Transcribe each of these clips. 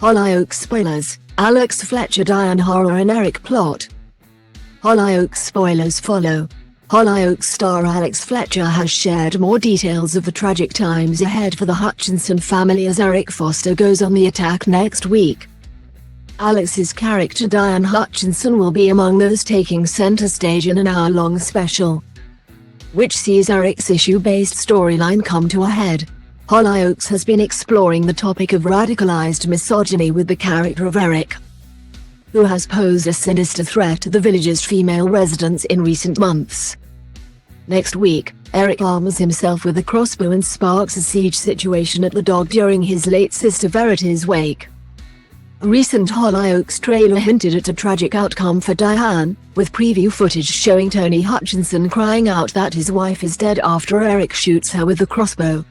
Hollyoaks spoilers, Alex Fletcher Diane horror and Eric plot. Hollyoaks spoilers follow. Hollyoaks star Alex Fletcher has shared more details of the tragic times ahead for the Hutchinson family as Eric Foster goes on the attack next week. Alex's character Diane Hutchinson will be among those taking center stage in an hour-long special, which sees Eric's issue-based storyline come to a head. Hollyoaks has been exploring the topic of radicalized misogyny with the character of Eric, who has posed a sinister threat to the village's female residents in recent months. Next week, Eric arms himself with a crossbow and sparks a siege situation at the dog during his late sister Verity's wake. A recent Hollyoaks trailer hinted at a tragic outcome for Diane, with preview footage showing Tony Hutchinson crying out that his wife is dead after Eric shoots her with the crossbow.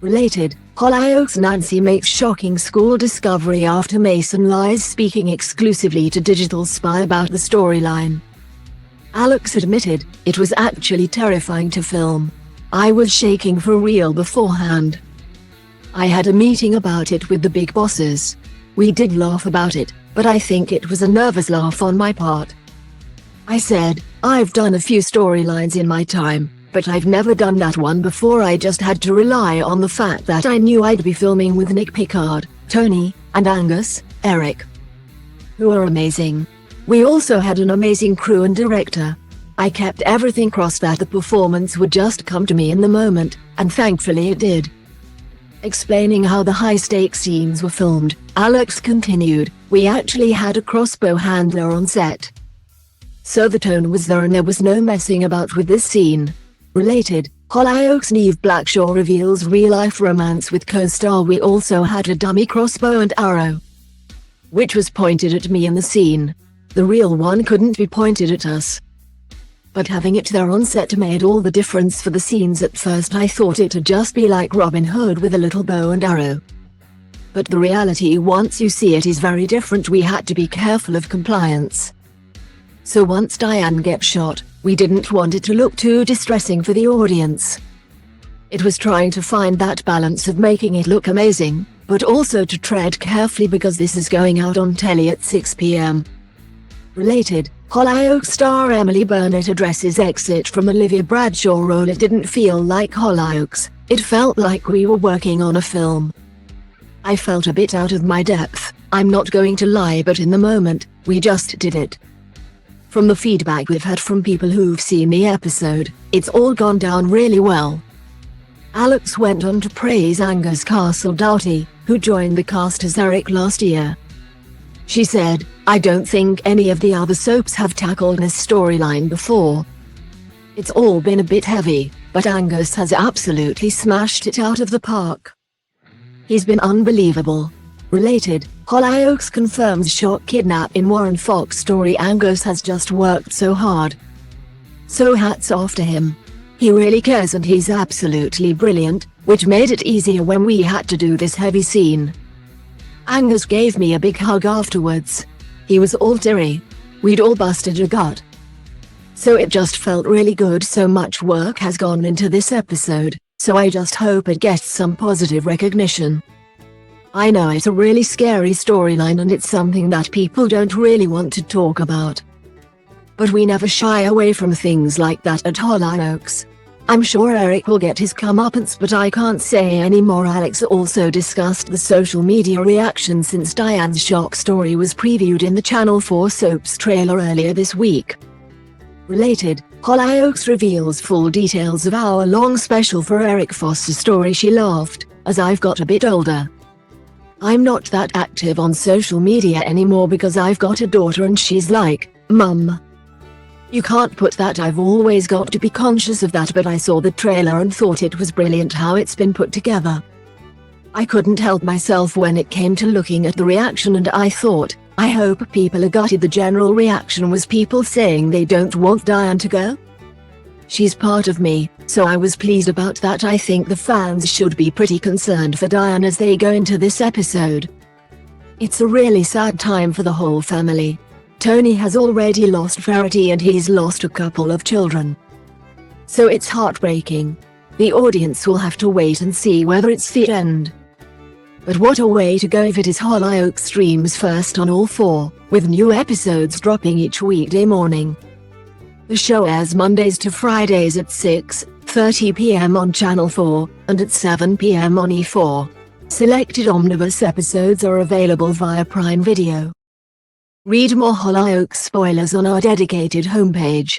Related, Hollyoaks Nancy makes shocking school discovery after Mason lies speaking exclusively to Digital Spy about the storyline. Alex admitted, "It was actually terrifying to film. I was shaking for real beforehand. I had a meeting about it with the big bosses. We did laugh about it, but I think it was a nervous laugh on my part. I said, I've done a few storylines in my time, but I've never done that one before. I just had to rely on the fact that I knew I'd be filming with Nick Picard, Tony, and Angus, Eric, who are amazing. We also had an amazing crew and director. I kept everything crossed that the performance would just come to me in the moment, and thankfully it did." Explaining how the high-stakes scenes were filmed, Alex continued, "We actually had a crossbow handler on set. So the tone was there and there was no messing about with this scene." Related, Hollyoaks Neve Blackshaw reveals real-life romance with co-star. "We also had a dummy crossbow and arrow, which was pointed at me in the scene. The real one couldn't be pointed at us. But having it there on set made all the difference for the scenes. At first I thought it'd just be like Robin Hood with a little bow and arrow. But the reality once you see it is very different. We had to be careful of compliance. So once Diane gets shot, we didn't want it to look too distressing for the audience. It was trying to find that balance of making it look amazing, but also to tread carefully because this is going out on telly at 6 p.m. Related, Hollyoaks star Emily Burnett addresses exit from Olivia Bradshaw role. "It didn't feel like Hollyoaks, it felt like we were working on a film. I felt a bit out of my depth, I'm not going to lie, but in the moment, we just did it. From the feedback we've had from people who've seen the episode, it's all gone down really well." Alex went on to praise Angus Castle Doughty, who joined the cast as Eric last year. She said, "I don't think any of the other soaps have tackled this storyline before. It's all been a bit heavy, but Angus has absolutely smashed it out of the park. He's been unbelievable." Related, Hollyoaks confirms shock kidnap in Warren Fox story. "Angus has just worked so hard. So hats off to him. He really cares and he's absolutely brilliant, which made it easier when we had to do this heavy scene. Angus gave me a big hug afterwards. He was all teary. We'd all busted a gut. So it just felt really good. So much work has gone into this episode, so I just hope it gets some positive recognition. I know it's a really scary storyline and it's something that people don't really want to talk about. But we never shy away from things like that at Hollyoaks. I'm sure Eric will get his comeuppance, but I can't say any more." Alex also discussed the social media reaction since Diane's shock story was previewed in the Channel 4 soap's trailer earlier this week. Related, Hollyoaks reveals full details of hour-long special for Eric Foster's story. "She laughed, as I've got a bit older. I'm not that active on social media anymore because I've got a daughter and she's like, 'Mum, you can't put that. I've always got to be conscious of that, but I saw the trailer and thought it was brilliant how it's been put together. I couldn't help myself when it came to looking at the reaction and I thought, I hope people are gutted.' The general reaction was people saying they don't want Diane to go. She's part of me, so I was pleased about that. I think the fans should be pretty concerned for Diane as they go into this episode. It's a really sad time for the whole family. Tony has already lost Verity and he's lost a couple of children. So it's heartbreaking. The audience will have to wait and see whether it's the end. But what a way to go if it is. Hollyoaks streams first on all four, with new episodes dropping each weekday morning. The show airs Mondays to Fridays at 6:30 p.m. on Channel 4, and at 7 p.m. on E4. Selected omnibus episodes are available via Prime Video. Read more Hollyoaks spoilers on our dedicated homepage.